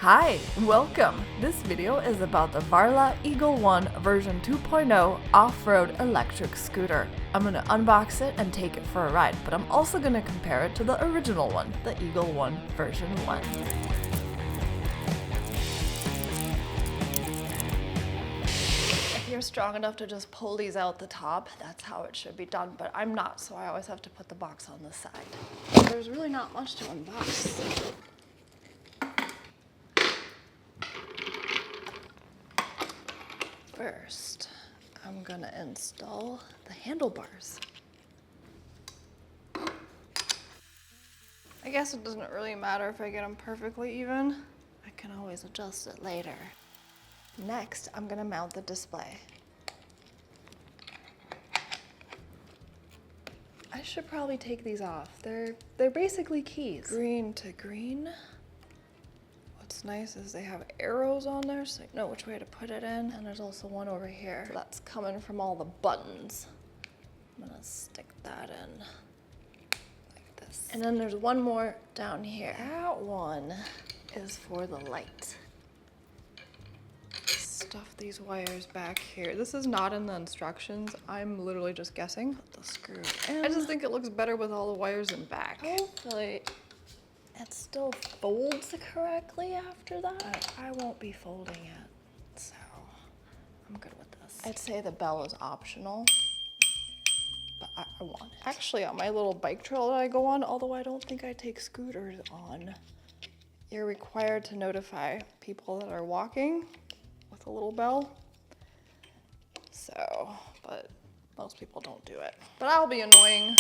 Hi, welcome! This video is about the Varla Eagle One version 2.0 off-road electric scooter. I'm gonna unbox it and take it for a ride, but I'm also gonna compare it to the original one, the Eagle One version 1. If you're strong enough to just pull these out the top, that's how it should be done, but I'm not, so I always have to put the box on the side. There's really not much to unbox. First, I'm gonna install the handlebars. I guess it doesn't really matter if I get them perfectly even. I can always adjust it later. Next, I'm gonna mount the display. I should probably take these off. They're basically keys. Green to green. What's nice is they have arrows on there so you know which way to put it in. And there's also one over here. So that's coming from all the buttons. I'm gonna stick that in like this. And then there's one more down here. That one is for the light. Stuff these wires back here. This is not in the instructions. I'm literally just guessing. Put the screw in. I just think it looks better with all the wires in back. Hopefully it still folds correctly after that. But I won't be folding it, so I'm good with this. I'd say the bell is optional, but I want it. Actually, on my little bike trail that I go on, although I don't think I take scooters on, you're required to notify people that are walking with a little bell. So, but most people don't do it. But I'll be annoying.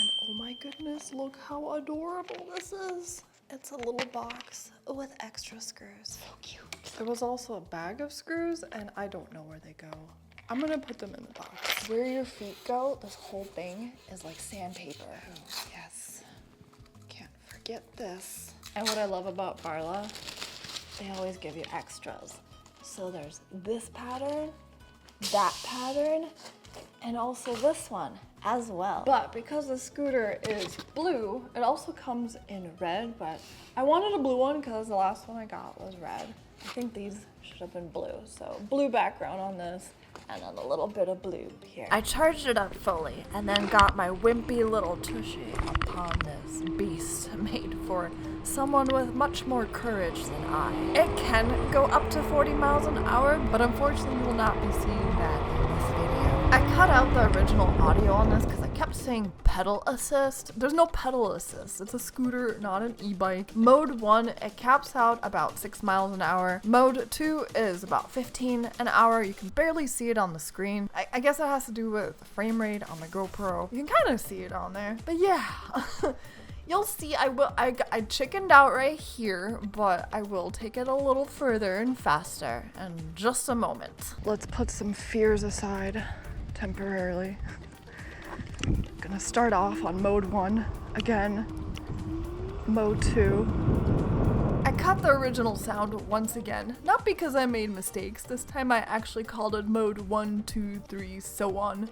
And oh my goodness, look how adorable this is. It's a little box with extra screws. So cute. There was also a bag of screws and I don't know where they go. I'm gonna put them in the box. Where your feet go, this whole thing is like sandpaper. Oh, yes. Can't forget this. And what I love about Varla, they always give you extras. So there's this pattern, that pattern, and also this one as well. But because the scooter is blue, it also comes in red, but I wanted a blue one because the last one I got was red. I think these should have been blue. So blue background on this and then a little bit of blue here. I charged it up fully and then got my wimpy little tushy upon this beast made for someone with much more courage than I. It can go up to 40 miles an hour, but unfortunately you will not be seeing that in this video. I cut out the original audio on this because I kept saying pedal assist. There's no pedal assist. It's a scooter, not an e-bike. Mode 1, it caps out about 6 miles an hour. Mode 2 is about 15 an hour. You can barely see it on the screen. I guess it has to do with the frame rate on the GoPro. You can kind of see it on there. But yeah. You'll see, I chickened out right here, but I will take it a little further and faster in just a moment. Let's put some fears aside temporarily. I'm gonna start off on mode 1 again, mode 2. I cut the original sound once again, not because I made mistakes. This time I actually called it mode 1, 2, 3, so on.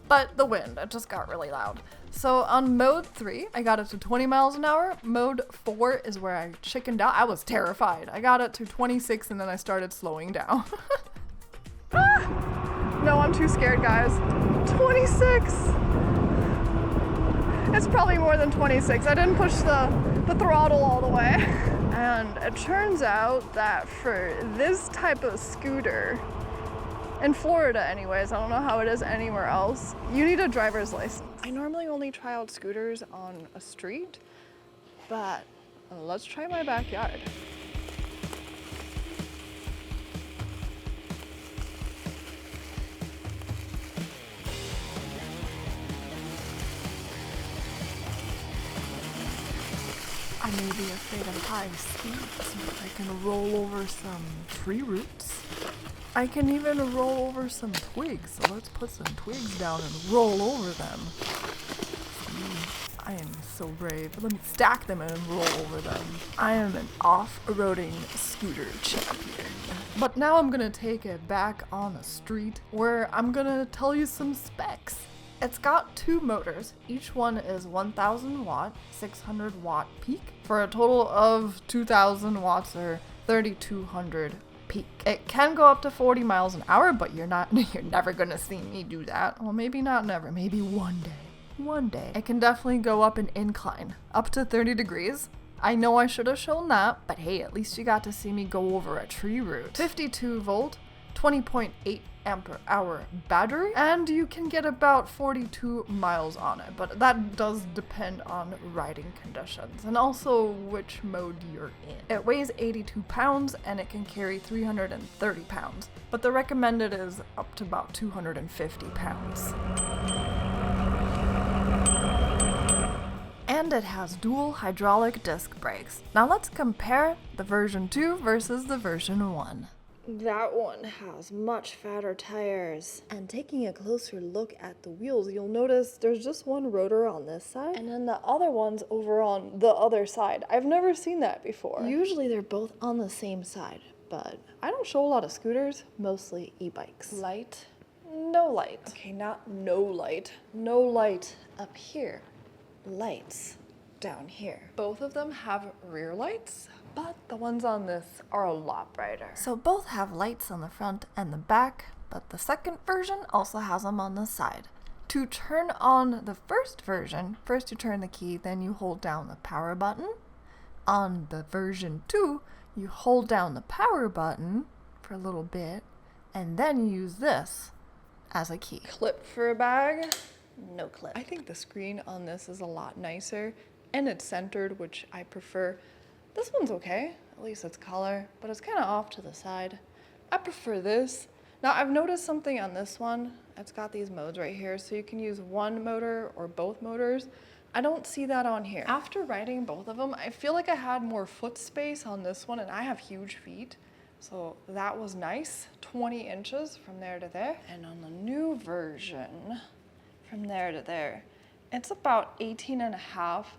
But the wind, it just got really loud. So on mode 3, I got it to 20 miles an hour. Mode 4 is where I chickened out. I was terrified. I got it to 26 and then I started slowing down. No, I'm too scared, guys. 26! It's probably more than 26. I didn't push the throttle all the way. And it turns out that for this type of scooter, in Florida anyways, I don't know how it is anywhere else, you need a driver's license. I normally only try out scooters on a street, but let's try my backyard. I may be afraid of high speeds, but I can roll over some tree roots. I can even roll over some twigs, so let's put some twigs down and roll over them. I am so brave. Let me stack them and roll over them. I am an off-roading scooter champion. But now I'm gonna take it back on the street where I'm gonna tell you some specs. It's got 2 motors. Each one is 1000 watt, 600 watt peak, for a total of 2000 watts or 3200 peak. It can go up to 40 miles an hour, but you're never gonna see me do that. Well, maybe not never, maybe one day. One day. It can definitely go up an incline, up to 30 degrees. I know I should have shown that, but hey, at least you got to see me go over a tree root. 52 volt, 20.8 ampere hour battery, and you can get about 42 miles on it, but that does depend on riding conditions and also which mode you're in. It weighs 82 pounds and it can carry 330 pounds, but the recommended is up to about 250 pounds. And it has dual hydraulic disc brakes. Now let's compare the version 2 versus the version 1. That one has much fatter tires. And taking a closer look at the wheels, you'll notice there's just one rotor on this side, and then the other one's over on the other side. I've never seen that before. Usually they're both on the same side, but I don't show a lot of scooters, mostly e-bikes. Light, no light. Okay, not no light. No light up here. Lights down here. Both of them have rear lights, but the ones on this are a lot brighter. So both have lights on the front and the back, but the second version also has them on the side. To turn on the first version, first you turn the key, then you hold down the power button. On the version 2, you hold down the power button for a little bit, and then you use this as a key. Clip for a bag, no clip. I think the screen on this is a lot nicer, and it's centered, which I prefer. This one's okay, at least it's color, but it's kind of off to the side. I prefer this. Now I've noticed something on this one. It's got these modes right here, so you can use one motor or both motors. I don't see that on here. After riding both of them, I feel like I had more foot space on this one, and I have huge feet, so that was nice. 20 inches from there to there. And on the new version, from there to there, it's about 18 and a half.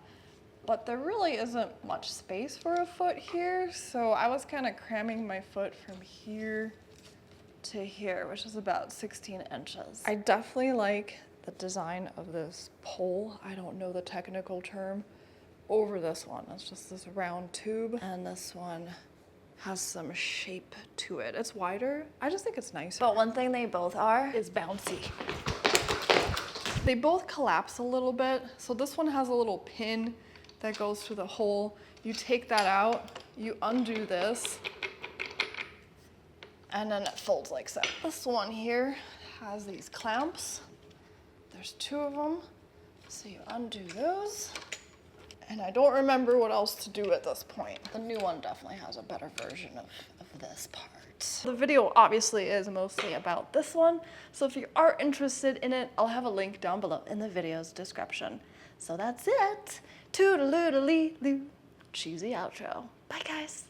But there really isn't much space for a foot here, so I was kind of cramming my foot from here to here, which is about 16 inches. I definitely like the design of this pole, I don't know the technical term, over this one. It's just this round tube, and this one has some shape to it. It's wider. I just think it's nicer. But one thing they both are is bouncy. They both collapse a little bit, so this one has a little pin that goes through the hole. You take that out, you undo this, and then it folds like so. This one here has these clamps. There's 2 of them, so you undo those. And I don't remember what else to do at this point. The new one definitely has a better version of this part. The video obviously is mostly about this one, so if you are interested in it, I'll have a link down below in the video's description. So that's it. Toodaloo-dee-loo. Cheesy outro. Bye, guys.